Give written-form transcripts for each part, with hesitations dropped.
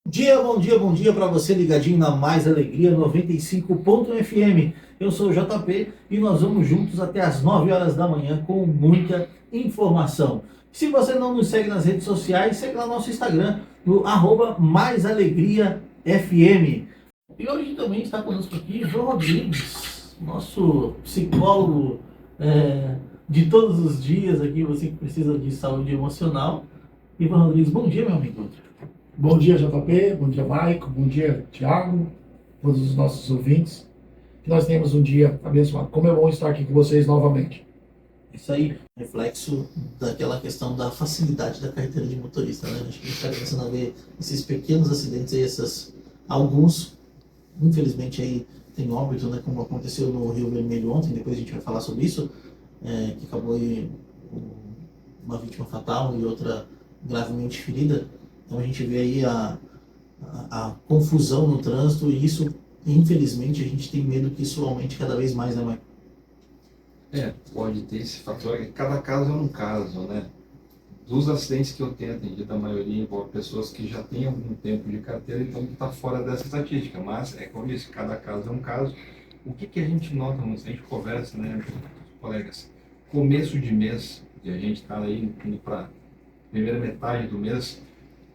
Bom dia para você ligadinho na Mais Alegria 95.fm. Eu sou o JP e nós vamos juntos até as 9 horas da manhã com muita informação. Se você não nos segue nas redes sociais, segue lá no nosso Instagram, no @maisalegriafm. E hoje também está conosco aqui João Rodrigues, nosso psicólogo de todos os dias aqui, você que precisa de saúde emocional. Ivan Rodrigues, bom dia, meu amigo. Bom dia, JP, bom dia, Maico, bom dia, Thiago, todos os nossos ouvintes. Que nós tenhamos um dia abençoado. Como é bom estar aqui com vocês novamente. Isso aí, reflexo daquela questão da facilidade da carteira de motorista, né? Acho que a gente está começando a ver esses pequenos acidentes aí, alguns, infelizmente aí tem óbito, né? Como aconteceu no Rio Vermelho ontem, depois a gente vai falar sobre isso, que acabou aí uma vítima fatal e outra gravemente ferida. Então a gente vê aí a confusão no trânsito e isso, infelizmente, a gente tem medo que isso aumente cada vez mais, né, Mãe? Pode ter esse fator, cada caso é um caso, né? Dos acidentes que eu tenho atendido, a maioria envolve pessoas que já têm algum tempo de carteira, então está fora dessa estatística, mas, como eu disse, cada caso é um caso. O que a gente nota, a gente conversa, né, com os colegas, começo de mês, e a gente está aí indo para a primeira metade do mês,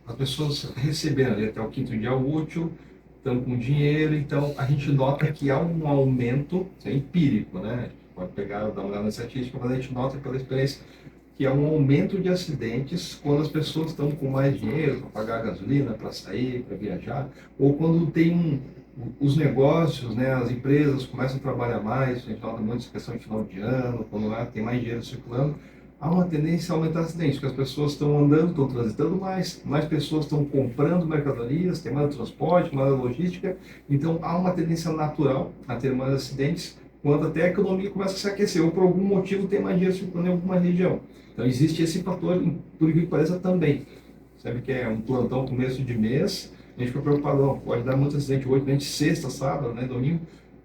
as pessoas recebendo ali até o quinto dia útil, estão com dinheiro, então a gente nota que há um aumento, isso é empírico, né? A gente pode pegar, dar uma olhada na estatística, mas a gente nota pela experiência que há um aumento de acidentes quando as pessoas estão com mais dinheiro para pagar a gasolina, para sair, para viajar, ou quando tem os negócios, né, as empresas começam a trabalhar mais, a gente nota muito essa questão de final de ano, quando tem mais dinheiro circulando, há uma tendência a aumentar acidentes, porque as pessoas estão andando, estão transitando mais pessoas estão comprando mercadorias, tem mais transporte, mais logística, então há uma tendência natural a ter mais acidentes quando até a economia começa a se aquecer, ou por algum motivo tem mais dinheiro circulando em alguma região. Então existe esse fator, por incrível que pareça, também. Sabe que é um plantão começo de mês, a gente fica preocupado, pode dar muito acidente hoje, a gente sexta, sábado, né, domingo,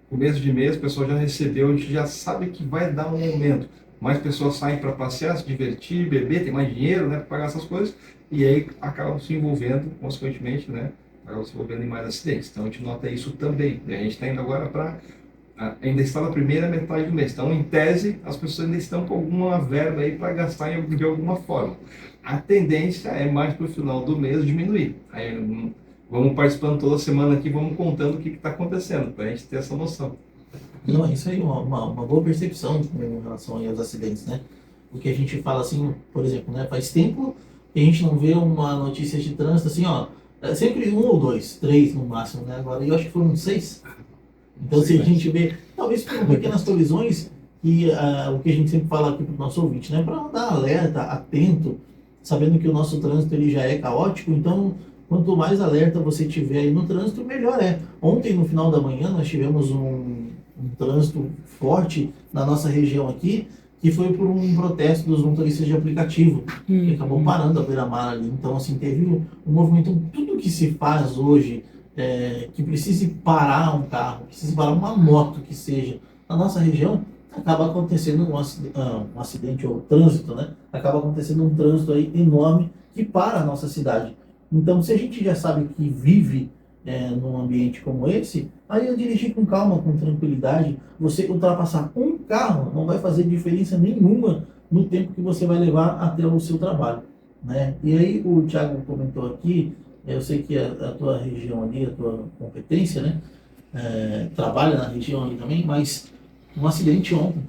começo de mês, o pessoal já recebeu, a gente já sabe que vai dar um aumento. Mais pessoas saem para passear, se divertir, beber, tem mais dinheiro, né, para pagar essas coisas, e aí acabam se envolvendo, consequentemente, né, acabam se envolvendo em mais acidentes. Então a gente nota isso também. E a gente está indo agora para ainda está na primeira metade do mês. Então, em tese, as pessoas ainda estão com alguma verba aí para gastar de alguma forma. A tendência é mais para o final do mês diminuir. Aí, vamos participando toda semana aqui, vamos contando o que está acontecendo, para a gente ter essa noção. Não, isso aí é uma boa percepção com relação aí aos acidentes, né? Porque a gente fala assim, por exemplo, né? Faz tempo que a gente não vê uma notícia de trânsito assim, ó. É sempre um ou dois, três no máximo, né? Agora eu acho que foram seis. Então, se a gente vê, talvez por pequenas colisões, e o que a gente sempre fala aqui para o nosso ouvinte, né? Para andar alerta, atento, sabendo que o nosso trânsito ele já é caótico, então, quanto mais alerta você tiver aí no trânsito, melhor é. Ontem, no final da manhã, nós tivemos um trânsito forte na nossa região aqui, que foi por um protesto dos motoristas de aplicativo, que acabou parando a beira-mar ali. Então, assim, teve um movimento, tudo que se faz hoje, que precise parar um carro, precise parar uma moto que seja na nossa região, acaba acontecendo um acidente ou trânsito, né? Acaba acontecendo um trânsito aí enorme que para a nossa cidade. Então, se a gente já sabe que vive num ambiente como esse, aí eu dirigir com calma, com tranquilidade, você ultrapassar um carro não vai fazer diferença nenhuma no tempo que você vai levar até o seu trabalho, né? E aí o Thiago comentou aqui, eu sei que a tua região ali, a tua competência, né? Trabalha na região ali também, mas um acidente ontem,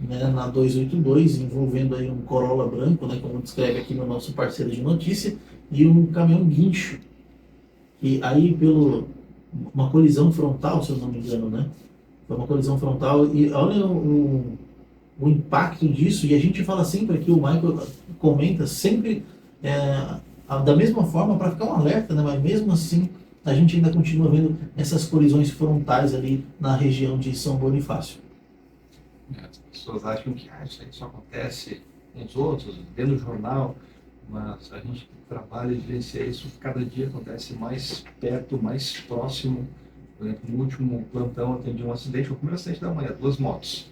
né, na 282, envolvendo aí um Corolla branco, né, como descreve aqui no nosso parceiro de notícia, e um caminhão guincho. E aí, uma colisão frontal, se eu não me engano, né? Foi uma colisão frontal, e olha o impacto disso, e a gente fala sempre aqui, o Michael comenta sempre da mesma forma para ficar um alerta, né? Mas mesmo assim, a gente ainda continua vendo essas colisões frontais ali na região de São Bonifácio. As pessoas acham que isso aí só acontece com os outros, vendo o jornal, mas a gente que trabalha e vivencia isso, cada dia acontece mais perto, mais próximo. Por exemplo, no último plantão atendi um acidente, foi o primeiro acidente da manhã, duas motos.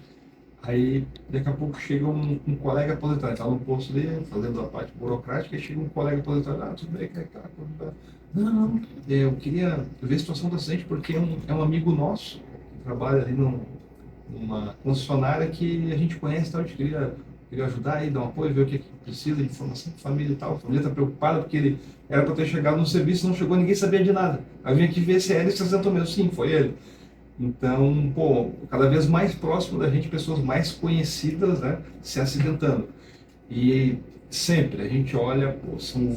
Aí, daqui a pouco chega um colega aposentado, está no posto dele, fazendo a parte burocrática, e chega um colega aposentado, tudo bem, como é que tá? Não, eu queria ver a situação do acidente porque é um amigo nosso, que trabalha ali numa concessionária que a gente conhece, então a gente queria ajudar aí, dar um apoio, ver o que precisa de informação de família e tal. A família está preocupada porque ele era para ter chegado no serviço, não chegou, ninguém sabia de nada. Aí eu vim aqui ver se é ele, se acidentou mesmo. Sim, foi ele. Então, cada vez mais próximo da gente, pessoas mais conhecidas, né, se acidentando. E sempre a gente olha, são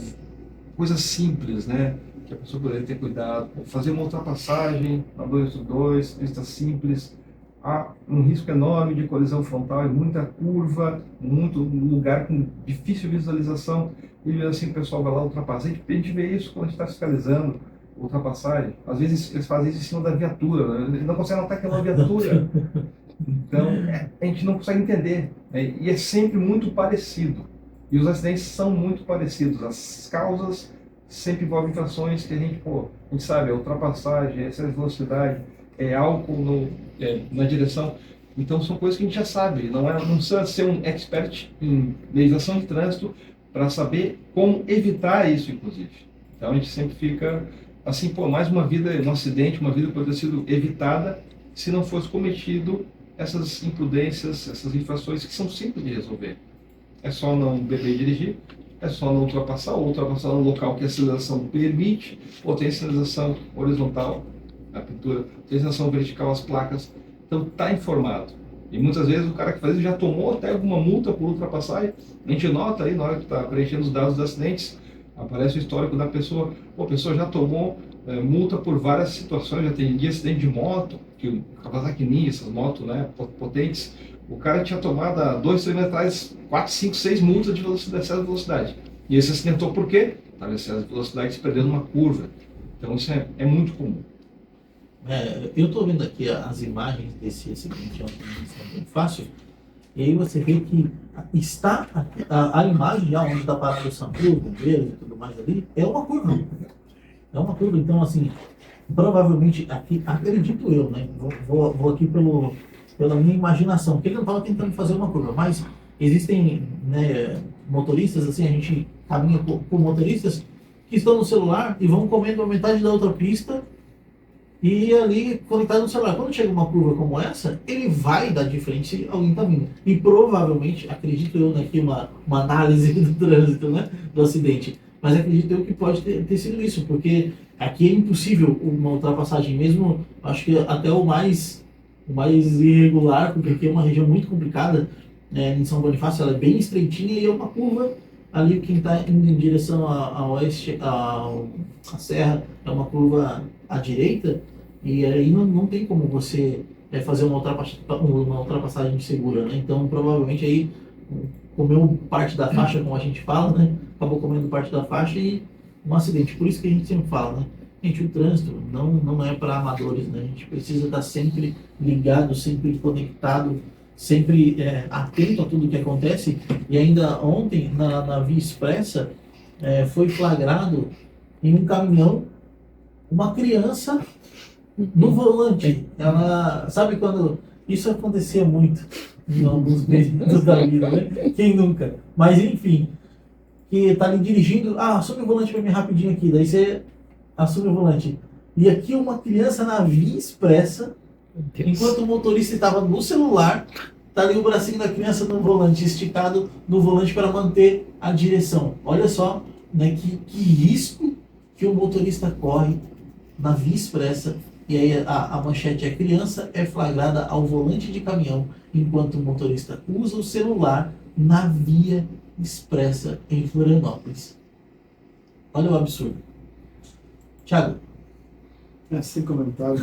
coisas simples, né, que a pessoa poderia ter cuidado. Fazer uma ultrapassagem na 282, pista simples, há um risco enorme de colisão frontal, muita curva, muito lugar com difícil visualização, e assim o pessoal vai lá ultrapassar. A gente vê isso quando a gente está fiscalizando ultrapassagem. Às vezes eles fazem isso em cima da viatura, né? Eles não conseguem notar que é uma viatura. Então, a gente não consegue entender, né? E é sempre muito parecido. E os acidentes são muito parecidos. As causas sempre envolvem infrações que a gente sabe, é ultrapassagem, é excesso de velocidade, é álcool na direção. Então, são coisas que a gente já sabe. Não precisa ser um expert em legislação de trânsito para saber como evitar isso, inclusive. Então, a gente sempre fica assim, mais uma vida, um acidente, uma vida poderia ter sido evitada se não fosse cometido essas imprudências, essas infrações que são simples de resolver. É só não beber e dirigir, é só não ultrapassar, ou ultrapassar no local que a sinalização permite, ou tem sinalização horizontal, a pintura, tem sinalização vertical, as placas. Então, está informado. E muitas vezes o cara que faz isso já tomou até alguma multa por ultrapassagem. A gente nota aí, na hora que está preenchendo os dados dos acidentes, aparece o histórico da pessoa. A pessoa já tomou multa por várias situações, já tem acidente de moto, que Kawasaki Ninja, essas motos, né, potentes. O cara tinha tomado há 2, 3 meses atrás 4, 5, 6 multas de velocidade, excesso de velocidade. E esse acidentou por quê? Estava em excesso de velocidade, se perdendo uma curva. Então isso é muito comum. Eu estou vendo aqui as imagens desse acidente bem fácil, e aí você vê que está a imagem já onde está parado o SAMU, bombeiros e tudo mais ali, é uma curva. É uma curva, então assim, provavelmente aqui, acredito eu, né? Vou aqui pela minha imaginação, porque ele não estava tentando fazer uma curva, mas existem, né, motoristas, assim, a gente caminha por motoristas que estão no celular e vão comendo a metade da outra pista e ali conectado no celular. Quando chega uma curva como essa, ele vai dar de frente se alguém está vindo. E provavelmente, acredito eu, né, que uma análise do trânsito, né, do acidente, mas acredito eu que pode ter sido isso, porque aqui é impossível uma ultrapassagem mesmo, acho que até o mais irregular, porque aqui é uma região muito complicada, né, em São Bonifácio, ela é bem estreitinha e é uma curva ali, quem está indo em direção a oeste, a serra, é uma curva à direita, e aí não tem como você fazer uma ultrapassagem segura, né? Então provavelmente aí comeu parte da faixa, como a gente fala, né? Acabou comendo parte da faixa e um acidente. Por isso que a gente sempre fala, né? Gente, o trânsito não é para amadores, né? A gente precisa estar sempre ligado, sempre conectado, sempre atento a tudo que acontece. E ainda ontem, na Via Expressa, foi flagrado em um caminhão uma criança no volante. Ela, sabe quando isso acontecia muito em alguns períodos da vida, né? Quem nunca? Mas enfim, que tá ali dirigindo, assume o volante para mim rapidinho aqui, daí você assume o volante. E aqui uma criança na Via Expressa, enquanto o motorista estava no celular, tá ali o bracinho da criança no volante, esticado no volante para manter a direção. Olha só, né, que risco que o motorista corre na Via Expressa. E aí a manchete é: criança é flagrada ao volante de caminhão enquanto o motorista usa o celular na Via Expressa em Florianópolis. Olha o absurdo. Thiago. Sem comentário.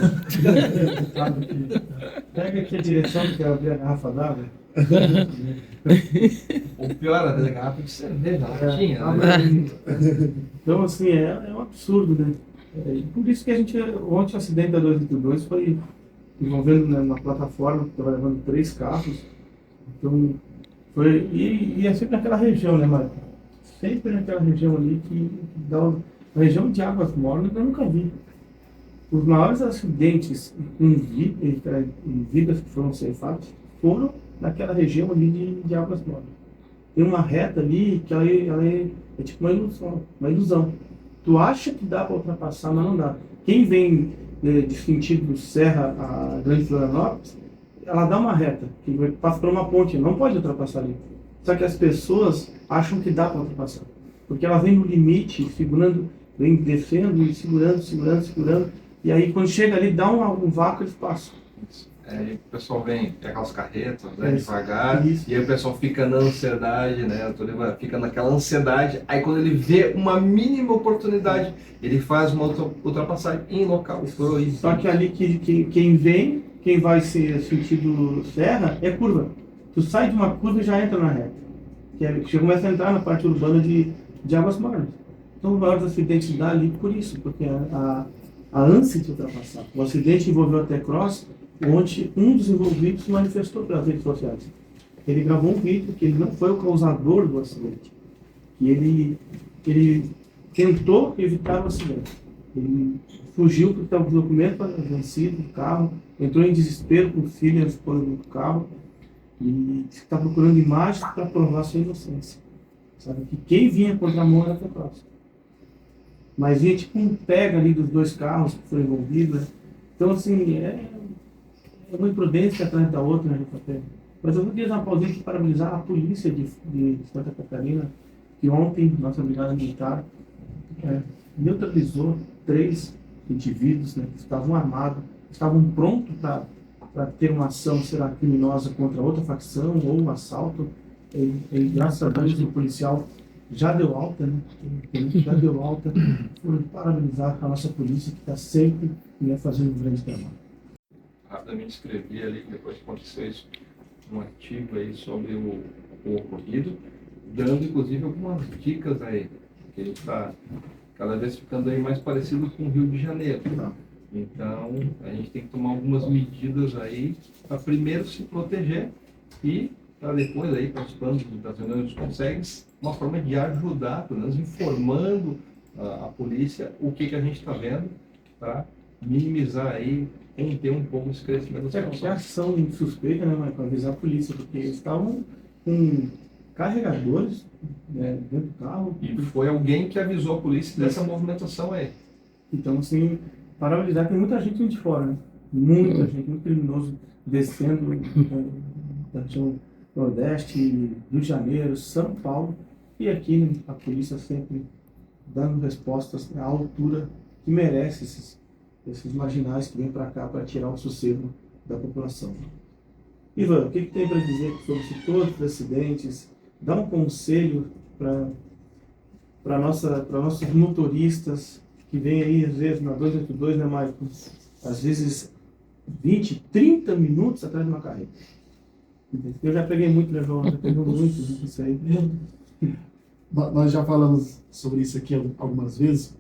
Pega aqui a direção que quero abrir a garrafa d'água. O pior, a garrafa de cerveja, latinha. Então, assim, é um absurdo, né? Por isso que a gente, ontem o acidente da 282 foi envolvendo, né, na plataforma, que estava levando 3 carros. Então, foi, e é sempre naquela região, né, Mário? Sempre naquela região ali que dá uma região de Águas Mornas eu nunca vi. Os maiores acidentes em vidas que foram ceifadas foram naquela região ali de Águas Mortas. Tem uma reta ali que ela é tipo uma ilusão. Tu acha que dá para ultrapassar, mas não dá. Quem vem de sentido Serra a Grande Florianópolis, ela dá uma reta, que passa por uma ponte, não pode ultrapassar ali. Só que as pessoas acham que dá para ultrapassar. Porque ela vem no limite, segurando, vem descendo e segurando. E aí quando chega ali, dá um vácuo, eles passam. Aí o pessoal vem, pega as carretas, né, É, devagar, isso. e aí o pessoal fica na ansiedade, né, fica naquela ansiedade, aí quando ele vê uma mínima oportunidade, ele faz uma ultrapassagem em local proibido. Só que ali quem vai ser sentido serra, é curva. Tu sai de uma curva e já entra na reta. Que começa a entrar na parte urbana de Águas Mortas. Então, os maiores acidentes dá ali por isso, porque a ânsia de ultrapassar. O acidente envolveu até cross, onde um dos envolvidos se manifestou pelas redes sociais. Ele gravou um vídeo que ele não foi o causador do acidente. Que ele tentou evitar o acidente. Ele fugiu porque estava o documento vencido do carro, entrou em desespero com o filho e a esposa do carro e está procurando imagens para provar sua inocência. Sabe que quem vinha contra a mão era até próximo. Mas vinha tipo um pega ali dos dois carros que foram envolvidos. Né? Então, assim, é uma imprudência atrás da outra, né, JP? Mas eu vou dizer uma pausinha aqui para parabenizar a polícia de Santa Catarina, que ontem, nossa brigada militar, neutralizou 3 indivíduos, né, que estavam armados, estavam prontos para ter uma ação, será criminosa, contra outra facção ou um assalto. E graças a Deus o policial já deu alta, né? Já deu alta. Por parabenizar a nossa polícia que está sempre, né, fazendo um grande trabalho. Rapidamente escrevi ali, depois que aconteceu isso, um artigo aí sobre o ocorrido, dando inclusive algumas dicas aí, que ele está cada vez ficando aí mais parecido com o Rio de Janeiro. Então, a gente tem que tomar algumas medidas aí para primeiro se proteger e para depois aí, participando das reuniões dos conselhos, uma forma de ajudar, pelo menos informando a polícia o que a gente está vendo para minimizar aí, conter um pouco esse crescimento da Qualquer ação suspeita, né, para avisar a polícia, porque eles estavam com carregadores, né, dentro do carro. E foi alguém que avisou a polícia dessa movimentação aí. Então, assim, parabenizar, tem muita gente de fora, né? Muita gente, muito criminoso descendo da região Nordeste, Rio de Janeiro, São Paulo, e aqui a polícia sempre dando respostas à altura que merece esses marginais que vêm para cá para tirar o sossego da população. Ivan, o que tem para dizer sobre todos os acidentes? Dá um conselho para nossos motoristas que vêm aí, às vezes, na 282, né, Maicon? Às vezes, 20, 30 minutos atrás de uma carreta. Eu já peguei muito, né, João? Já peguei muito isso aí. Nós já falamos sobre isso aqui algumas vezes.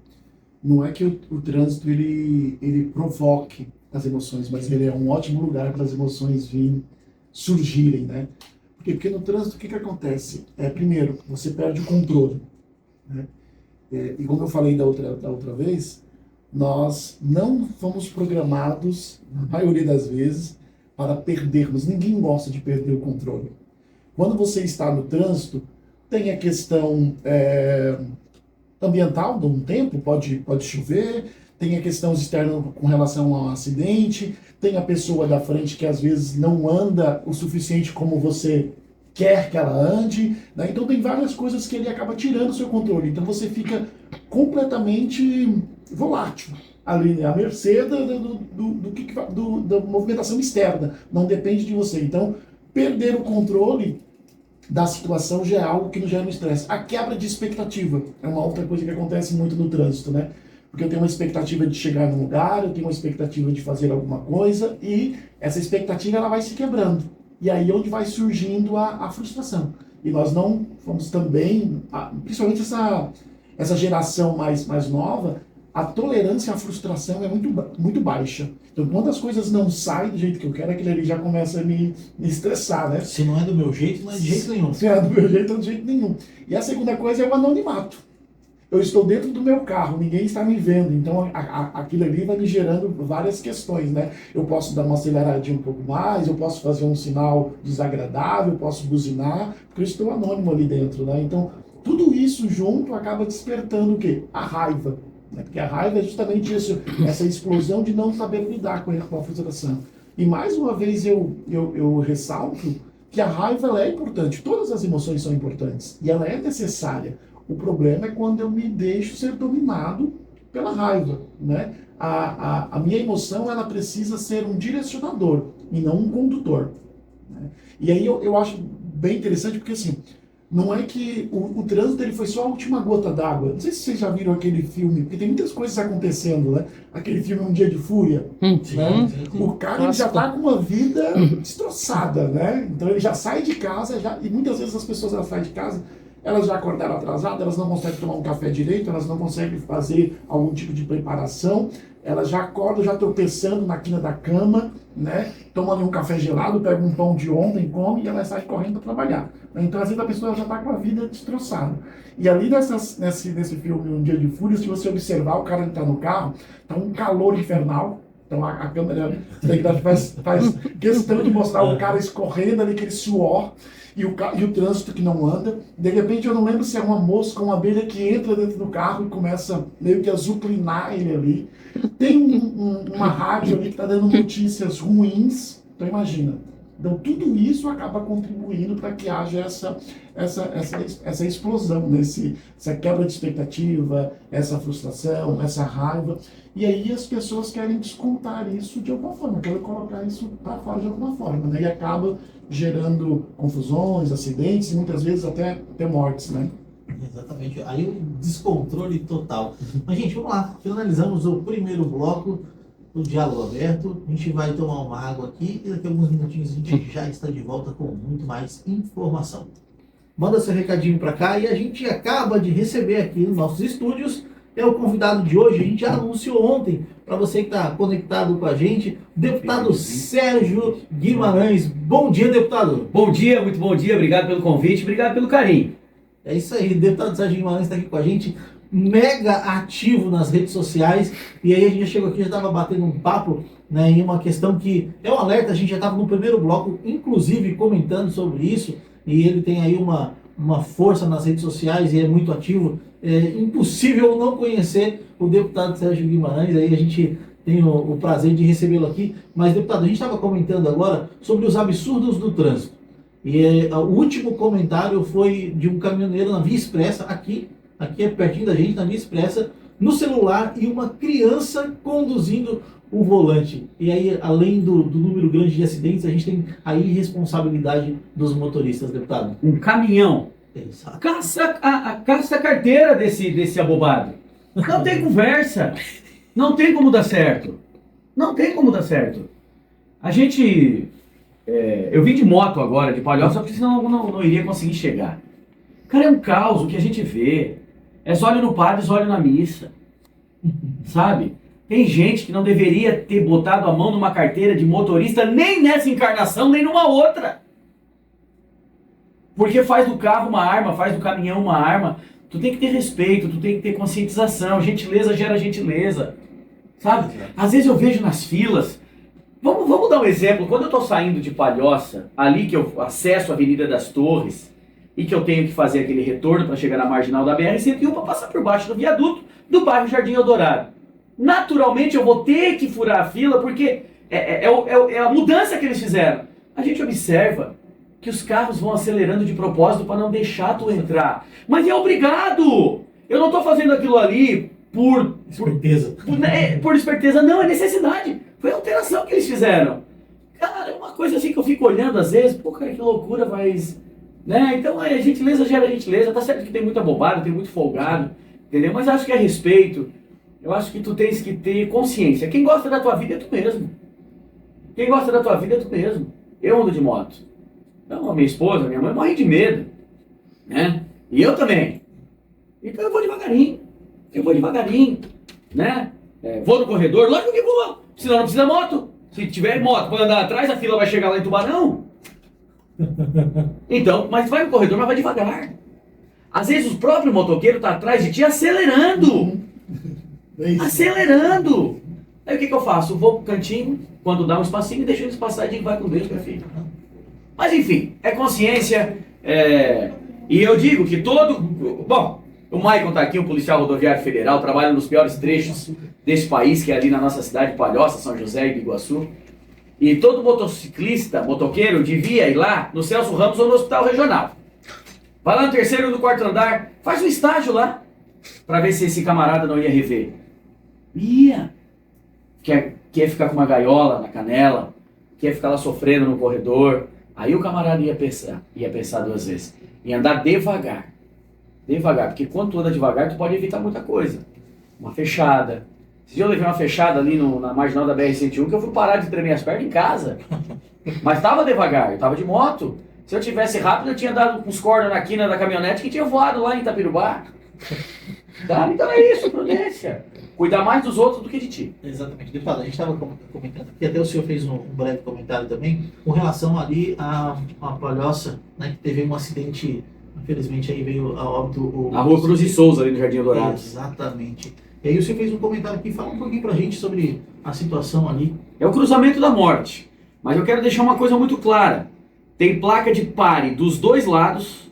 Não é que o trânsito ele provoque as emoções, mas ele é um ótimo lugar para as emoções surgirem, né? Porque no trânsito o que acontece? Primeiro, você perde o controle, né? E como eu falei da outra vez, nós não fomos programados, na maioria das vezes, para perdermos. Ninguém gosta de perder o controle. Quando você está no trânsito, tem a questão ambiental, de um tempo, pode chover, tem a questão externa com relação ao acidente, tem a pessoa da frente que às vezes não anda o suficiente como você quer que ela ande, né? Então tem várias coisas que ele acaba tirando o seu controle. Então você fica completamente volátil ali, à mercê da movimentação externa. Não depende de você. Então, perder o controle da situação já é algo que nos gera um estresse. A quebra de expectativa é uma outra coisa que acontece muito no trânsito, né? Porque eu tenho uma expectativa de chegar num lugar, eu tenho uma expectativa de fazer alguma coisa e essa expectativa ela vai se quebrando. E aí é onde vai surgindo a frustração. E nós não fomos também, principalmente essa geração mais nova, a tolerância à frustração é muito baixa. Então, quando as coisas não saem do jeito que eu quero, aquilo ali já começa a me estressar, né? Se não é do meu jeito, não é de jeito nenhum. Se não é do meu jeito, não é de jeito nenhum. E a segunda coisa é o anonimato. eu estou dentro do meu carro, ninguém está me vendo, então aquilo ali vai me gerando várias questões, né? Eu posso dar uma aceleradinha um pouco mais, eu posso fazer um sinal desagradável, eu posso buzinar, porque eu estou anônimo ali dentro, né? Então, tudo isso junto acaba despertando o quê? A raiva, né? Porque a raiva é justamente isso, essa explosão de não saber lidar com a frustração. E mais uma vez eu ressalto que a raiva ela é importante, todas as emoções são importantes, e ela é necessária. O problema é quando eu me deixo ser dominado pela raiva, né? A minha emoção, ela precisa ser um direcionador e não um condutor, né? E aí eu acho bem interessante porque, assim, não é que o trânsito ele foi só a última gota d'água. Não sei se vocês já viram aquele filme, porque tem muitas coisas acontecendo, né? Aquele filme Um Dia de Fúria. Né? O cara ele já tá com uma vida destroçada, né? Então ele já sai de casa, e muitas vezes as pessoas elas saem de casa, elas já acordaram atrasadas, elas não conseguem tomar um café direito, elas não conseguem fazer algum tipo de preparação, elas já acordam, já tropeçando na quina da cama, né? Tomam ali um café gelado, pegam um pão de ontem, come e elas saem correndo para trabalhar. Então, às vezes, a pessoa já está com a vida destroçada. E ali nesse filme Um Dia de Fúria, se você observar, o cara está no carro, está um calor infernal. Então, a câmera faz questão de mostrar o cara escorrendo ali, aquele suor, e o trânsito que não anda. De repente, eu não lembro se é uma mosca ou uma abelha que entra dentro do carro e começa meio que a azucrinar ele ali. Tem uma rádio ali que está dando notícias ruins. Então, imagina. Então, tudo isso acaba contribuindo para que haja essa explosão, né? Essa quebra de expectativa, essa frustração, essa raiva. E aí as pessoas querem descontar isso de alguma forma, querem colocar isso para fora de alguma forma, né? E acaba gerando confusões, acidentes e muitas vezes até mortes, né? Exatamente. Aí o descontrole total. Mas, gente, vamos lá. Finalizamos o primeiro bloco do Diálogo Aberto. A gente vai tomar uma água aqui e daqui a alguns minutinhos a gente já está de volta com muito mais informação. Manda seu recadinho para cá e a gente acaba de receber aqui nos nossos estúdios o convidado de hoje. A gente já anunciou ontem, para você que está conectado com a gente, o deputado Sérgio Guimarães. Bom dia, deputado. Bom dia, muito bom dia. Obrigado pelo convite, obrigado pelo carinho. É isso aí, o deputado Sérgio Guimarães está aqui com a gente, mega ativo nas redes sociais, e aí a gente já chegou aqui, já estava batendo um papo, né, em uma questão que é um alerta. A gente já estava no primeiro bloco, inclusive, comentando sobre isso, e ele tem aí uma força nas redes sociais e é muito ativo. É impossível não conhecer o deputado Sérgio Guimarães, aí a gente tem o prazer de recebê-lo aqui. Mas, deputado, a gente estava comentando agora sobre os absurdos do trânsito. E o último comentário foi de um caminhoneiro na Via Expressa, aqui é pertinho da gente, na Via Expressa, no celular, e uma criança conduzindo o volante. E aí, além do número grande de acidentes, a gente tem a irresponsabilidade dos motoristas, deputado. Um caminhão. Exato. Caça a carteira desse abobado. Não tem conversa. Não tem como dar certo. Não tem como dar certo. A gente... eu vim de moto agora, de Palhoça, porque senão eu não iria conseguir chegar. Cara, é um caos o que a gente vê. É só olho no padre, só olho na missa. Sabe? Tem gente que não deveria ter botado a mão numa carteira de motorista nem nessa encarnação, nem numa outra. Porque faz do carro uma arma, faz do caminhão uma arma. Tu tem que ter respeito, tu tem que ter conscientização. Gentileza gera gentileza. Sabe? Às vezes eu vejo nas filas. Vamos dar um exemplo. Quando eu estou saindo de Palhoça, ali que eu acesso a Avenida das Torres, e que eu tenho que fazer aquele retorno para chegar na marginal da BR-101 para passar por baixo do viaduto do bairro Jardim Eldorado. Naturalmente eu vou ter que furar a fila, porque é a mudança que eles fizeram. A gente observa que os carros vão acelerando de propósito para não deixar tu entrar. Mas é obrigado! Eu não estou fazendo aquilo ali por Esperteza. Por esperteza, não, é necessidade. Foi a alteração que eles fizeram. Cara, é uma coisa assim que eu fico olhando às vezes, pô, cara, que loucura, mas... Né? Então, gentileza gera gentileza. Tá certo que tem muita bobagem, tem muito folgado, entendeu? Mas acho que é respeito. Eu acho que tu tens que ter consciência. Quem gosta da tua vida é tu mesmo. Quem gosta da tua vida é tu mesmo. Eu ando de moto. Então, a minha esposa, minha mãe morrem de medo, né? E eu também. Então eu vou devagarinho, né? Vou no corredor, lógico que vou, senão não precisa moto. Se tiver moto para andar atrás, a fila vai chegar lá em Tubarão. Então, mas vai no corredor, mas vai devagar. Às vezes o próprio motoqueiro tá atrás de ti acelerando. É isso. Acelerando. Aí o que eu faço? Eu vou pro cantinho, quando dá um espacinho, e deixo eles passar e digo, vai com Deus, meu filho. Mas enfim, é consciência. E eu digo que todo... Bom, o Maicon tá aqui, um policial rodoviário federal, trabalha nos piores trechos desse país, que é ali na nossa cidade de Palhoça, São José e Biguaçu. E todo motociclista, motoqueiro, devia ir lá no Celso Ramos ou no Hospital Regional. Vai lá no 3º ou no 4º andar, faz um estágio lá, para ver se esse camarada não ia rever. Ia. Quer ficar com uma gaiola na canela, quer ficar lá sofrendo no corredor. Aí o camarada ia pensar 2 vezes. E andar devagar. Devagar, porque quando tu anda devagar, tu pode evitar muita coisa. Uma fechada. Esse dia eu levei uma fechada ali na marginal da BR-101, que eu fui parar de tremer as pernas em casa. Mas tava devagar, eu tava de moto. Se eu tivesse rápido, eu tinha dado uns cornos na quina da caminhonete que tinha voado lá em Itapirubá. Tá? Então é isso, prudência. Cuidar mais dos outros do que de ti. Exatamente. Deputado, a gente estava comentando aqui, até o senhor fez um breve comentário também, com relação ali a Palhoça, né, que teve um acidente, infelizmente aí veio a óbito... Na rua Cruz e Souza, ali no Jardim Dourado. Exatamente. E aí o senhor fez um comentário aqui, fala um pouquinho pra gente sobre a situação ali. É o cruzamento da morte. Mas eu quero deixar uma coisa muito clara. Tem placa de pare dos 2 lados,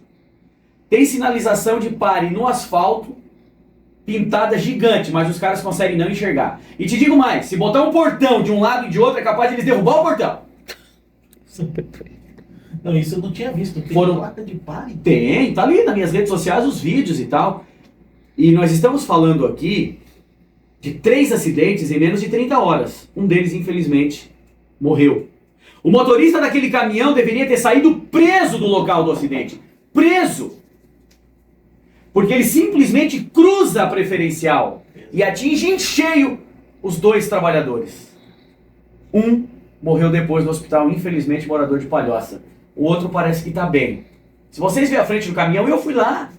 tem sinalização de pare no asfalto, pintada gigante, mas os caras conseguem não enxergar. E te digo mais, se botar um portão de um lado e de outro, é capaz de eles derrubar o portão. Não, isso eu não tinha visto. Tem placa de pare? Tem, tá ali nas minhas redes sociais os vídeos e tal. E nós estamos falando aqui de 3 acidentes em menos de 30 horas. Um deles, infelizmente, morreu. O motorista daquele caminhão deveria ter saído preso do local do acidente. Preso! Porque ele simplesmente cruza a preferencial e atinge em cheio os 2 trabalhadores. Um morreu depois no hospital, infelizmente morador de Palhoça. O outro parece que está bem. Se vocês verem a frente do caminhão, eu fui lá.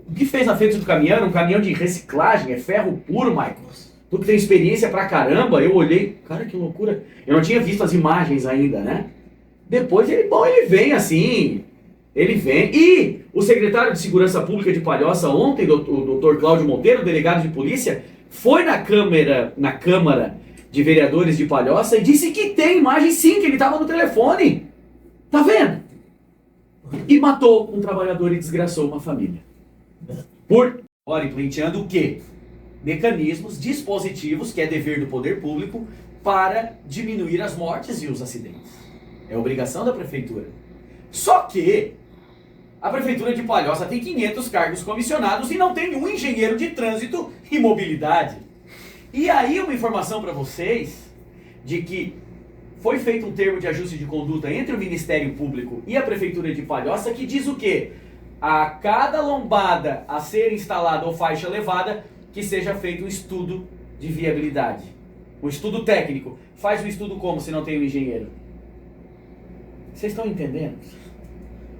O que fez na frente do caminhão? Um caminhão de reciclagem, é ferro puro, Michael. Tu que tem experiência pra caramba, eu olhei, cara, que loucura. Eu não tinha visto as imagens ainda, né? Depois ele vem assim, ele vem. E o secretário de Segurança Pública de Palhoça ontem, o doutor Cláudio Monteiro, delegado de polícia, foi na Câmara de Vereadores de Palhoça e disse que tem imagem sim, que ele estava no telefone. Tá vendo? E matou um trabalhador e desgraçou uma família. Ora, implementando o quê? Mecanismos, dispositivos, que é dever do poder público, para diminuir as mortes e os acidentes. É obrigação da prefeitura. Só que a prefeitura de Palhoça tem 500 cargos comissionados e não tem um engenheiro de trânsito e mobilidade. E aí uma informação para vocês de que foi feito um termo de ajuste de conduta entre o Ministério Público e a prefeitura de Palhoça que diz o quê? A cada lombada a ser instalada ou faixa elevada, que seja feito um estudo de viabilidade. Um estudo técnico. Faz um estudo como se não tem um engenheiro? Vocês estão entendendo?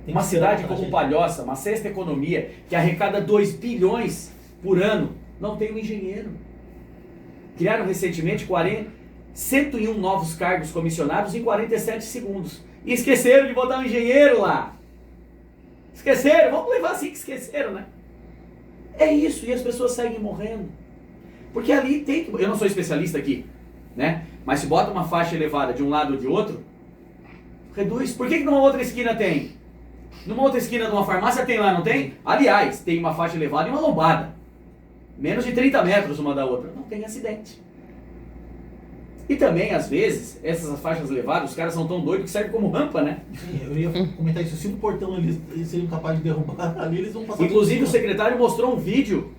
Uma cidade como Palhoça, uma sexta economia, que arrecada 2 bilhões por ano, não tem um engenheiro. Criaram recentemente 101 novos cargos comissionados em 47 segundos. E esqueceram de botar um engenheiro lá. Esqueceram, vamos levar assim que esqueceram, né? É isso, e as pessoas seguem morrendo. Porque ali tem que... Eu não sou especialista aqui, né? Mas se bota uma faixa elevada de um lado ou de outro, reduz. Por que numa outra esquina tem? Numa outra esquina de uma farmácia tem lá, não tem? Aliás, tem uma faixa elevada e uma lombada. Menos de 30 metros uma da outra. Não tem acidente. E também, às vezes, essas faixas elevadas, os caras são tão doidos que servem como rampa, né? Sim, eu ia comentar isso. Se no portão eles seriam capazes de derrubar ali, eles vão passar... Inclusive, o secretário mostrou um vídeo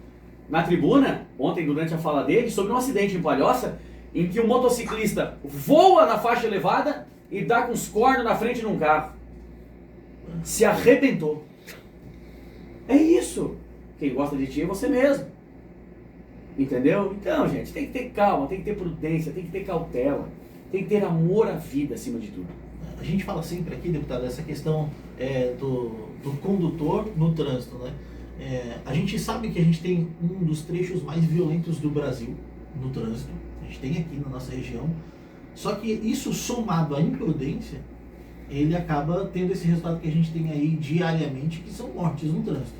na tribuna, ontem, durante a fala dele, sobre um acidente em Palhoça, em que o motociclista voa na faixa elevada e dá com os cornos na frente de um carro. Se arrebentou. É isso. Quem gosta de ti é você mesmo. Entendeu? Então, gente, tem que ter calma, tem que ter prudência, tem que ter cautela, tem que ter amor à vida acima de tudo. A gente fala sempre aqui, deputado, essa questão do condutor no trânsito, né? A gente sabe que a gente tem um dos trechos mais violentos do Brasil no trânsito. A gente tem aqui na nossa região. Só que isso somado à imprudência, ele acaba tendo esse resultado que a gente tem aí diariamente, que são mortes no trânsito.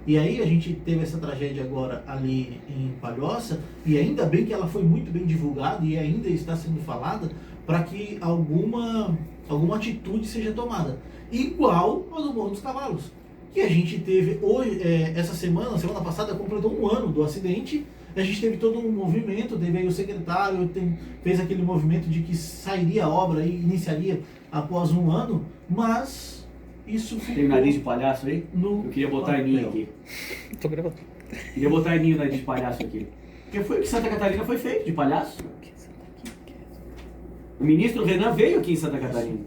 E aí a gente teve essa tragédia agora ali em Palhoça, e ainda bem que ela foi muito bem divulgada e ainda está sendo falada para que alguma atitude seja tomada. Igual a do Morro dos Cavalos. Que a gente teve hoje, essa semana passada, completou um ano do acidente. A gente teve todo um movimento, teve aí o secretário, fez aquele movimento de que sairia a obra e iniciaria após um ano, mas isso ficou... Tem o nariz de palhaço aí? Eu queria botar em mim aqui. Tô gravando. Queria botar em mim o nariz de palhaço aqui. Porque foi o que Santa Catarina foi feito, de palhaço. O ministro Renan veio aqui em Santa Catarina.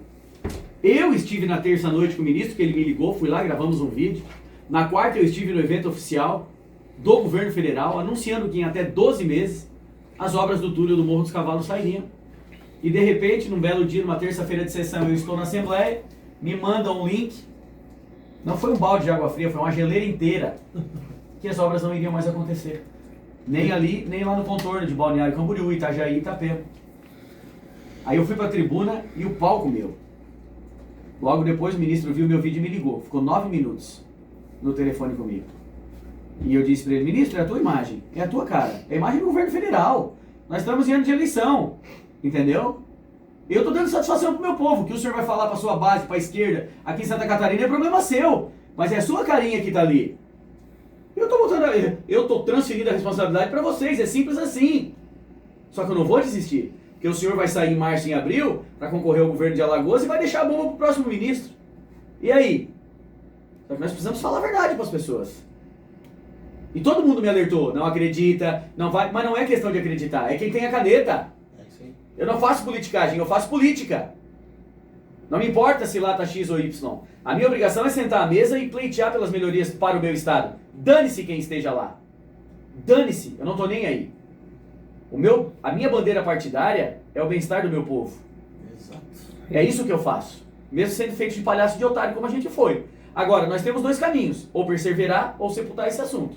Eu estive na terça-noite com o ministro, que ele me ligou, fui lá, gravamos um vídeo. Na quarta eu estive no evento oficial do governo federal, anunciando que em até 12 meses as obras do túnel do Morro dos Cavalos sairiam. E de repente, num belo dia, numa terça-feira de sessão, eu estou na Assembleia, me mandam um link. Não foi um balde de água fria, foi uma geleira inteira, que as obras não iriam mais acontecer. Nem ali, nem lá no contorno de Balneário Camboriú, Itajaí e Itapema. Aí eu fui para a tribuna e o palco meu. Logo depois o ministro viu meu vídeo e me ligou. Ficou 9 minutos no telefone comigo. E eu disse para ele, ministro, é a tua imagem, é a tua cara, é a imagem do governo federal. Nós estamos em ano de eleição, entendeu? Eu estou dando satisfação para o meu povo. O que o senhor vai falar para a sua base, para a esquerda, aqui em Santa Catarina é problema seu. Mas é a sua carinha que está ali. Eu estou transferindo a responsabilidade para vocês, é simples assim. Só que eu não vou desistir. Porque o senhor vai sair em março e em abril para concorrer ao governo de Alagoas e vai deixar a bomba para o próximo ministro. E aí? Só que nós precisamos falar a verdade para as pessoas. E todo mundo me alertou, não acredita, não vai, mas não é questão de acreditar, é quem tem a caneta. Eu não faço politicagem, eu faço política. Não me importa se lá tá X ou Y. A minha obrigação é sentar à mesa e pleitear pelas melhorias para o meu estado. Dane-se quem esteja lá. Dane-se, eu não tô nem aí. A minha bandeira partidária é o bem-estar do meu povo. Exato. É isso que eu faço. Mesmo sendo feito de palhaço de otário como a gente foi. Agora, nós temos dois caminhos. Ou perseverar ou sepultar esse assunto.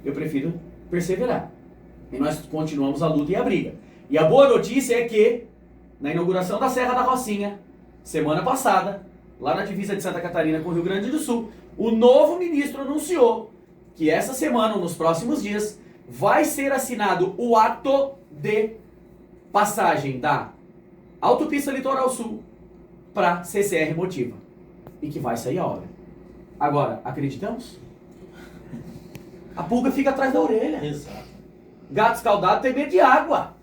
Eu prefiro perseverar. E nós continuamos a luta e a briga. E a boa notícia é que, na inauguração da Serra da Rocinha, semana passada, lá na divisa de Santa Catarina com o Rio Grande do Sul, o novo ministro anunciou que essa semana, ou nos próximos dias, vai ser assinado o ato de passagem da Autopista Litoral Sul para CCR Motiva. E que vai sair a obra. Agora, acreditamos? A pulga fica atrás da orelha. Exato. Gato escaldado tem medo de água.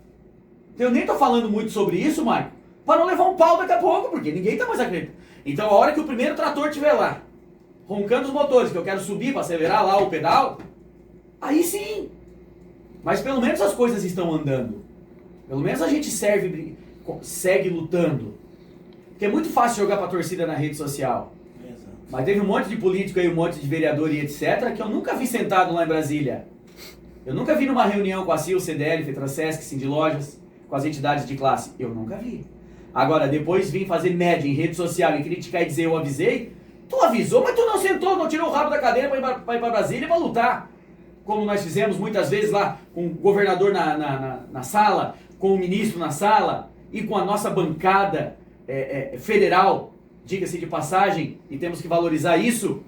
Eu nem tô falando muito sobre isso, Marco, para não levar um pau daqui a pouco, porque ninguém tá mais acreditando. Então a hora que o primeiro trator estiver lá, roncando os motores, que eu quero subir para acelerar lá o pedal, aí sim. Mas pelo menos as coisas estão andando. Pelo menos a gente segue lutando. Porque é muito fácil jogar pra torcida na rede social. Exato. Mas teve um monte de político aí, um monte de vereador e etc, que eu nunca vi sentado lá em Brasília. Eu nunca vi numa reunião com a CIL, CDL, Fetransesc, Sindilojas, com as entidades de classe. Eu nunca vi. Agora, depois vim fazer média em rede social e criticar e dizer eu avisei. Tu avisou, mas tu não sentou, não tirou o rabo da cadeira para ir para Brasília para lutar. Como nós fizemos muitas vezes lá com o governador na sala, com o ministro na sala e com a nossa bancada federal, diga-se de passagem, e temos que valorizar isso,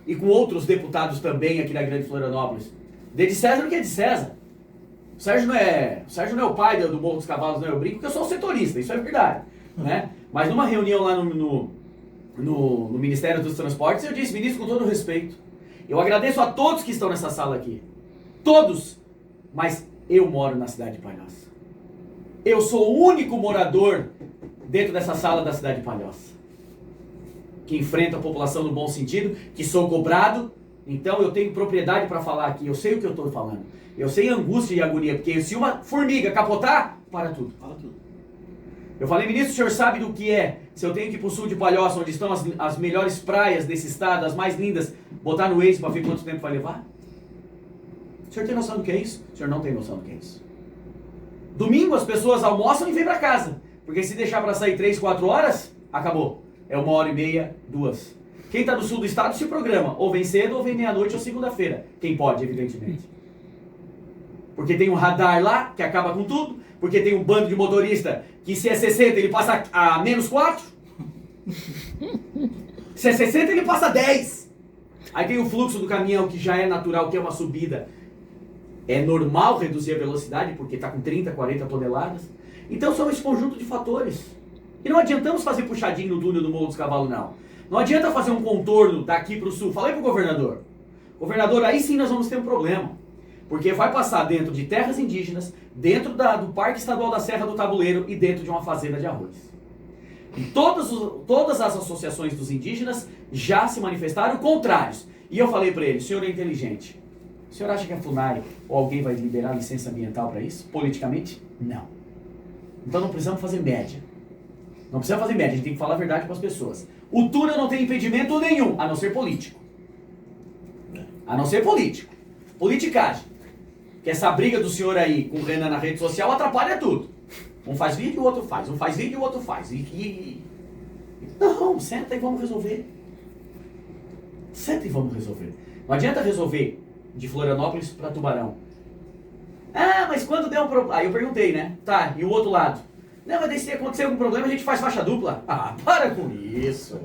e com outros deputados também aqui da Grande Florianópolis. Dê de César o que é de César. O Sérgio não é o pai do Morro dos Cavalos, não. Eu brinco que eu sou um setorista, isso é verdade. Né? Mas numa reunião lá no Ministério dos Transportes, eu disse, ministro, com todo respeito, eu agradeço a todos que estão nessa sala aqui. Todos. Mas eu moro na cidade de Palhoça. Eu sou o único morador dentro dessa sala da cidade de Palhoça. Que enfrenta a população no bom sentido, que sou cobrado. Então eu tenho propriedade para falar aqui. Eu sei o que eu estou falando. Eu sei a angústia e a agonia. Porque se uma formiga capotar, para tudo. Fala tudo. Eu falei, ministro, o senhor sabe do que é? Se eu tenho que ir para o sul de Palhoça, onde estão as melhores praias desse estado, as mais lindas, botar no Waze para ver quanto tempo vai levar? O senhor tem noção do que é isso? O senhor não tem noção do que é isso. Domingo as pessoas almoçam e vêm para casa. Porque se deixar para sair 3, 4 horas, acabou. É 1h30, 2. Quem está no sul do estado se programa. Ou vem cedo, ou vem meia-noite, ou segunda-feira. Quem pode, evidentemente. Porque tem um radar lá, que acaba com tudo. Porque tem um bando de motorista que se é 60 ele passa a -4. Se é 60 ele passa 10. Aí tem o fluxo do caminhão, que já é natural, que é uma subida. É normal reduzir a velocidade, porque está com 30, 40 toneladas. Então são esse conjunto de fatores. E não adiantamos fazer puxadinho no túnel do Morro dos Cavalos, não. Não adianta fazer um contorno daqui para o sul. Falei para o governador. Governador, aí sim nós vamos ter um problema. Porque vai passar dentro de terras indígenas, dentro do Parque Estadual da Serra do Tabuleiro e dentro de uma fazenda de arroz. E todas as associações dos indígenas já se manifestaram contrários. E eu falei para ele, o senhor é inteligente. O senhor acha que a FUNAI ou alguém vai liberar licença ambiental para isso? Politicamente? Não. Então não precisamos fazer média. Não precisamos fazer média, a gente tem que falar a verdade para as pessoas. O túnel não tem impedimento nenhum, a não ser político. A não ser político. Politicagem. Que essa briga do senhor aí com o Renan na rede social atrapalha tudo. Um faz vídeo, o outro faz. Um faz vídeo, o outro faz. Não, senta e vamos resolver. Senta e vamos resolver. Não adianta resolver de Florianópolis para Tubarão. Ah, mas quando der um problema... Aí eu perguntei, né? Tá, e o outro lado? Não, mas daí se acontecer algum problema a gente faz faixa dupla. Ah, para com isso.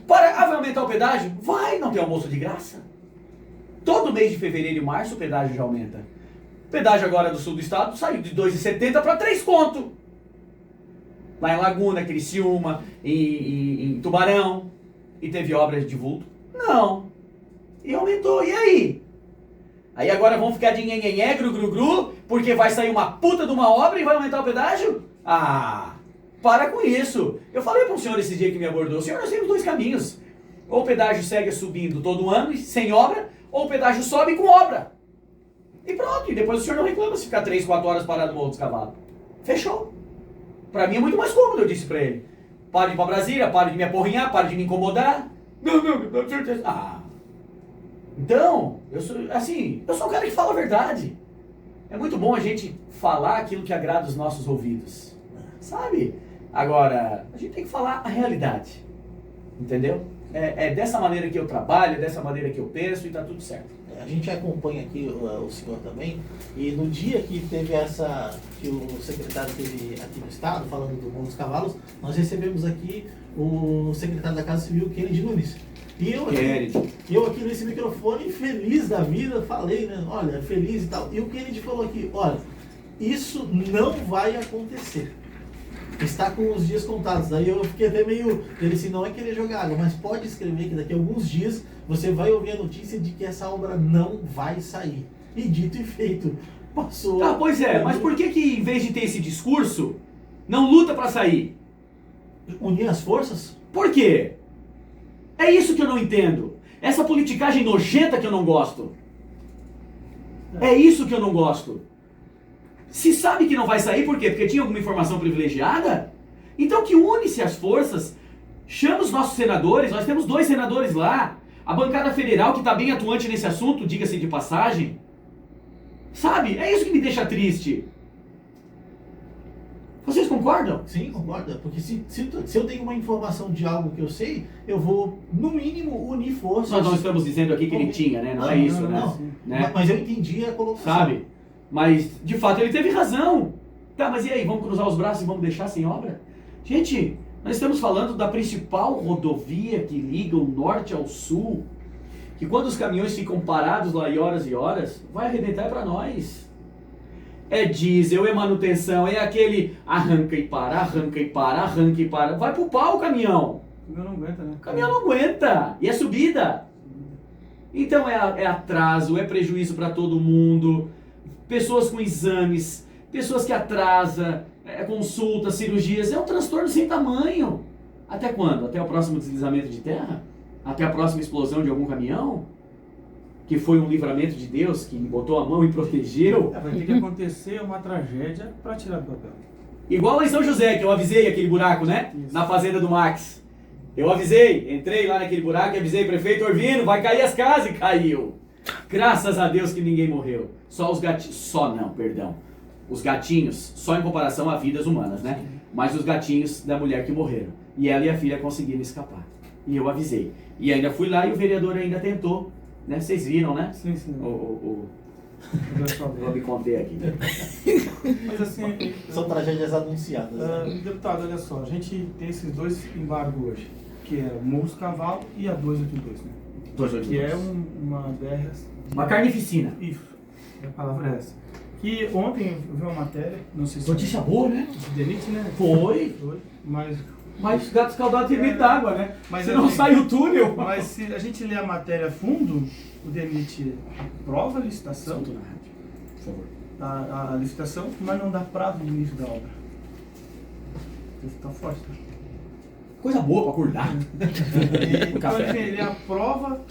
Vai aumentar o pedágio? Vai, não tem almoço de graça. Todo mês de fevereiro e março o pedágio já aumenta. O pedágio agora do sul do estado saiu de R$ 2,70 para 3 conto. Lá em Laguna, Criciúma, em Tubarão. E teve obras de vulto? Não. E aumentou. E aí? Aí agora vão ficar de nhenhenhé, gru, porque vai sair uma puta de uma obra e vai aumentar o pedágio? Ah, para com isso. Eu falei para um senhor esse dia que me abordou, senhor, nós temos dois caminhos. Ou o pedágio segue subindo todo ano, sem obra, ou o pedágio sobe com obra. E pronto, e depois o senhor não reclama se ficar 3, 4 horas parado no Morro dos Cavalos. Fechou. Para mim é muito mais cômodo, eu disse para ele. Pare de ir para Brasília, pare de me aporrinhar, pare de me incomodar. Não, certeza. Ah. Então, eu sou um cara que fala a verdade. É muito bom a gente falar aquilo que agrada os nossos ouvidos. Sabe? Agora, a gente tem que falar a realidade. Entendeu? É dessa maneira que eu trabalho, é dessa maneira que eu penso e tá tudo certo. A gente acompanha aqui o senhor também, e no dia que teve que o secretário teve aqui no estado, falando do Morro dos Cavalos, nós recebemos aqui o secretário da Casa Civil, Kennedy Nunes. E eu aqui nesse microfone, feliz da vida, falei, né, olha, feliz e tal. E o Kennedy falou aqui, olha, isso não vai acontecer. Está com os dias contados. Aí eu fiquei até meio... Ele assim, não é querer jogar água, mas pode escrever que daqui a alguns dias você vai ouvir a notícia de que essa obra não vai sair. E dito e feito, passou... Ah, pois é, mas por que em vez de ter esse discurso, não luta para sair? Unir as forças? Por quê? É isso que eu não entendo. Essa politicagem nojenta que eu não gosto. É isso que eu não gosto. Se sabe que não vai sair, por quê? Porque tinha alguma informação privilegiada? Então que une-se as forças, chama os nossos senadores, nós temos 2 senadores lá, a bancada federal que está bem atuante nesse assunto, diga-se de passagem. Sabe? É isso que me deixa triste. Vocês concordam? Sim, concordo. Porque se eu tenho uma informação de algo que eu sei, eu vou, no mínimo, unir forças. Nós não estamos dizendo aqui que ele tinha, né? Não é isso, não. Né? Mas eu entendi a colocação. Sabe? Mas, de fato, ele teve razão. Tá, mas e aí? Vamos cruzar os braços e vamos deixar sem obra? Gente, nós estamos falando da principal rodovia que liga o norte ao sul, que quando os caminhões ficam parados lá e horas, vai arrebentar para nós. É diesel, é manutenção, é aquele arranca e para, arranca e para, arranca e para. Vai pro pau o caminhão. O caminhão não aguenta, né? O caminhão não aguenta. E é subida. Então é atraso, é prejuízo para todo mundo. Pessoas com exames, pessoas que atrasam, consultas, cirurgias. É um transtorno sem tamanho. Até quando? Até o próximo deslizamento de terra? Até a próxima explosão de algum caminhão? Que foi um livramento de Deus, que botou a mão e protegeu. Vai ter que acontecer uma tragédia para tirar do papel. Igual lá em São José, que eu avisei aquele buraco, né? Isso. Na fazenda do Max. Eu avisei, entrei lá naquele buraco e avisei, prefeito Orvino, vai cair as casas, e caiu. Graças a Deus que ninguém morreu. Só os gatinhos, os gatinhos, só em comparação a vidas humanas, né? Mas os gatinhos da mulher que morreram. E ela e a filha conseguiram escapar. E eu avisei. E ainda fui lá e o vereador ainda tentou. Né? Vocês viram, né? Sim. Vou me conter aqui. Mas assim... São tragédias anunciadas. Deputado, olha só, a gente tem esses 2 embargos hoje, que é o Morro dos Cavalos e a 282, né? Que é uma BR... Uma carnificina. Isso, a palavra é essa. Que ontem eu vi uma matéria, não sei se... Notícia boa, né? DENIT, né? Foi. Mas Mas gato escaldado tem medo d'água, né? Mas Se não assim, sai o túnel. Mas se a gente ler a matéria a fundo, o DENIT aprova a licitação, Solta na rádio, por favor. a licitação, mas não dá prazo de início da obra. Isso tá forte, né? Coisa boa pra acordar. Então, Café. assim, ele aprova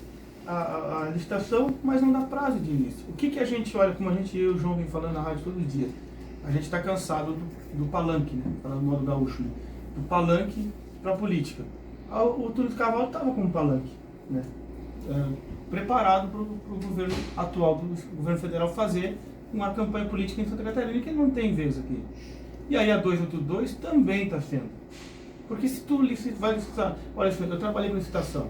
a licitação, mas não dá prazo de início. O que a gente olha, como eu e o João vem falando na rádio todo dia, a gente está cansado do palanque, né? Falando no modo gaúcho, né? Do palanque para a política. O Túlio de Carvalho estava como palanque, né? Preparado para o governo atual, do governo federal, fazer uma campanha política em Santa Catarina que não tem vez aqui. E aí a 282 também está sendo. Porque se tu vai licitar, olha, eu trabalhei com licitação.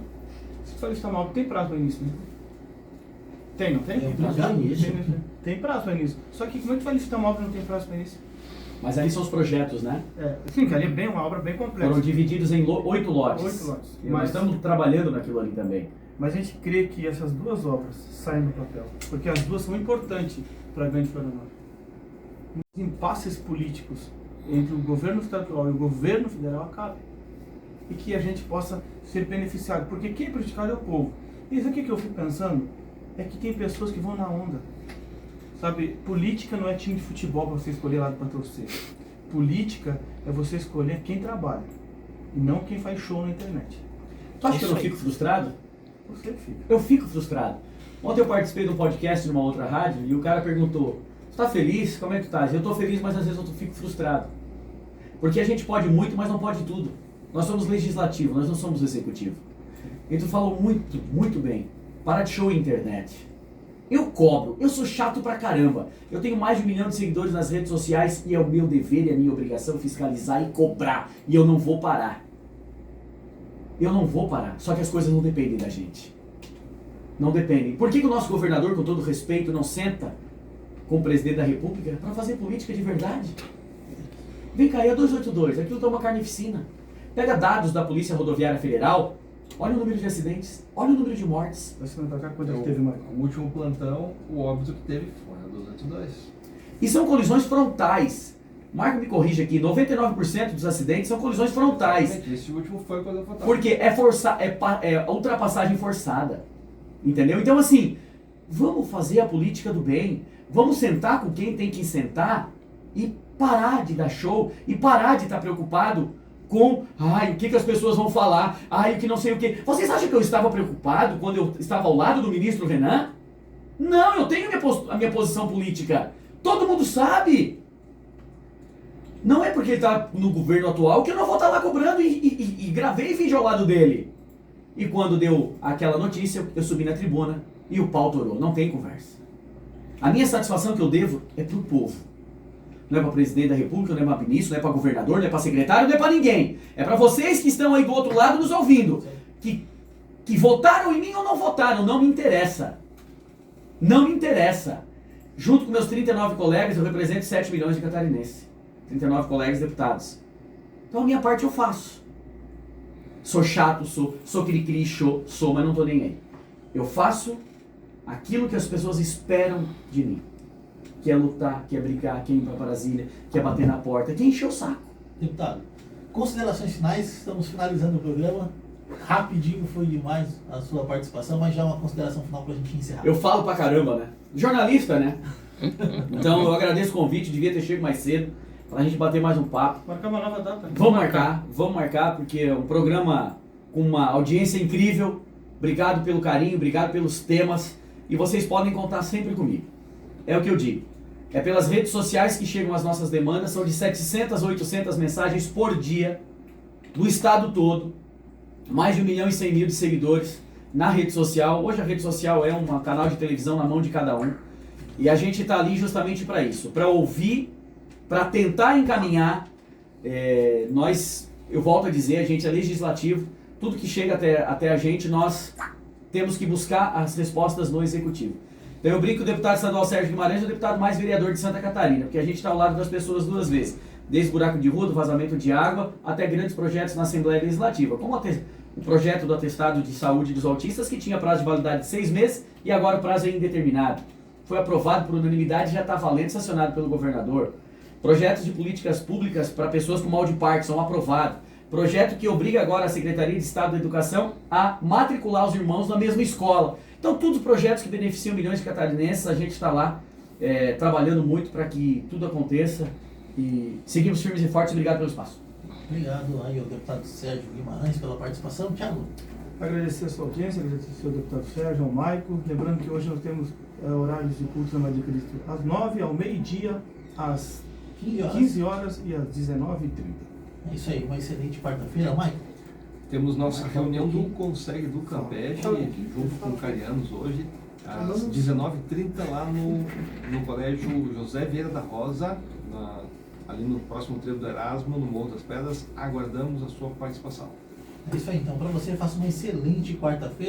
Se tu vai licitar uma obra, tem prazo para início, né? Tem, não tem? Tem prazo para início. Tem prazo para início. Só que como é que tu vai licitar uma obra e não tem prazo para início? Mas ali são os projetos, né? Sim, que ali é uma obra bem complexa. Foram divididos em 8 lotes. 8 lotes. E nós estamos trabalhando naquilo ali também. Mas a gente crê que essas duas obras saem do papel. Porque as duas são importantes para a Grande Florianópolis. Os impasses políticos entre o governo estadual e o governo federal acabem. E que a gente possa ser beneficiado. Porque quem é prejudicado é o povo. E isso aqui que eu fico pensando é que tem pessoas que vão na onda. Sabe, política não é time de futebol para você escolher lado para torcer. Política é você escolher quem trabalha. E não quem faz show na internet. Tu acha que eu não fico frustrado? Você fica. Eu fico frustrado. Ontem eu participei de um podcast numa outra rádio e o cara perguntou: "Tu tá feliz? Como é que tu tá?" Eu tô feliz, mas às vezes eu fico frustrado. Porque a gente pode muito, mas não pode tudo. Nós somos legislativo, nós não somos executivo. E tu falou muito, muito bem. Para de show internet. Eu cobro, eu sou chato pra caramba. Eu tenho mais de 1 milhão de seguidores nas redes sociais e é o meu dever e a minha obrigação fiscalizar e cobrar. E eu não vou parar. Eu não vou parar. Só que as coisas não dependem da gente. Não dependem. Por que o nosso governador, com todo respeito, não senta com o presidente da República para fazer política de verdade? Vem cá, é 282, aquilo tá uma carnificina. Pega dados da Polícia Rodoviária Federal, olha o número de acidentes, olha o número de mortes. Você não vai cá quando teve mais. O último plantão, o óbito que teve foi a 282. E são colisões frontais. Marco me corrige aqui, 99% dos acidentes são colisões frontais. Esse último foi quando eu votava. Porque é ultrapassagem forçada. Entendeu? Então assim, vamos fazer a política do bem. Vamos sentar com quem tem que sentar e parar de dar show e parar de estar preocupado com, o que as pessoas vão falar, o que não sei o que. Vocês acham que eu estava preocupado quando eu estava ao lado do ministro Renan? Não, eu tenho a minha posição política. Todo mundo sabe. Não é porque ele está no governo atual que eu não vou estar lá cobrando e gravei vídeo ao lado dele. E quando deu aquela notícia, eu subi na tribuna e o pau torou. Não tem conversa. A minha satisfação que eu devo é pro povo. Não é para presidente da República, não é para ministro, não é para governador, não é para secretário, não é para ninguém. É para vocês que estão aí do outro lado nos ouvindo. Que votaram em mim ou não votaram, não me interessa. Não me interessa. Junto com meus 39 colegas, eu represento 7 milhões de catarinenses. 39 colegas deputados. Então a minha parte eu faço. Sou chato, sou cri-cri, sou, mas não tô nem aí. Eu faço aquilo que as pessoas esperam de mim. Que é lutar, que é brigar, que é ir para Brasília, que é bater na porta, que é encher o saco. Deputado, considerações finais, estamos finalizando o programa. Rapidinho foi demais a sua participação, mas já uma consideração final para a gente encerrar. Eu falo pra caramba, né? Jornalista, né? Então eu agradeço o convite, devia ter chegado mais cedo, pra gente bater mais um papo. Marcar uma nova data. Vamos marcar, porque é um programa com uma audiência incrível. Obrigado pelo carinho, obrigado pelos temas, e vocês podem contar sempre comigo. É o que eu digo. É pelas redes sociais que chegam as nossas demandas, são de 700 a 800 mensagens por dia, do estado todo, mais de 1 milhão e 100 mil de seguidores na rede social. Hoje a rede social é um canal de televisão na mão de cada um, e a gente está ali justamente para isso, para ouvir, para tentar encaminhar. Eu volto a dizer, a gente é legislativo, tudo que chega até a gente, nós temos que buscar as respostas no executivo. Então eu brinco que o deputado estadual Sérgio Guimarães é o deputado mais vereador de Santa Catarina, porque a gente está ao lado das pessoas duas vezes, desde buraco de rua, do vazamento de água, até grandes projetos na Assembleia Legislativa, como o projeto do atestado de saúde dos autistas, que tinha prazo de validade de 6 meses e agora o prazo é indeterminado. Foi aprovado por unanimidade e já está valendo, sancionado pelo governador. Projetos de políticas públicas para pessoas com mal de Parkinson, aprovado. Projeto que obriga agora a Secretaria de Estado da Educação a matricular os irmãos na mesma escola. Então, todos os projetos que beneficiam milhões de catarinenses, a gente está lá trabalhando muito para que tudo aconteça. E seguimos firmes e fortes. Obrigado pelo espaço. Obrigado aí ao deputado Sérgio Guimarães pela participação. Thiago. Agradecer a sua audiência, agradecer ao deputado Sérgio, ao Maico. Lembrando que hoje nós temos horários de culto na Maria Cristo às 9h, ao meio-dia, às 15 horas e às 19h30. É isso aí, uma excelente quarta-feira, Maico. Temos nossa reunião do Consegue do Campeche, junto com Carianos hoje, às 19h30 lá no Colégio José Vieira da Rosa, ali no próximo trevo do Erasmo, no Morro das Pedras. Aguardamos a sua participação. É isso aí, então, para você, faça uma excelente quarta-feira.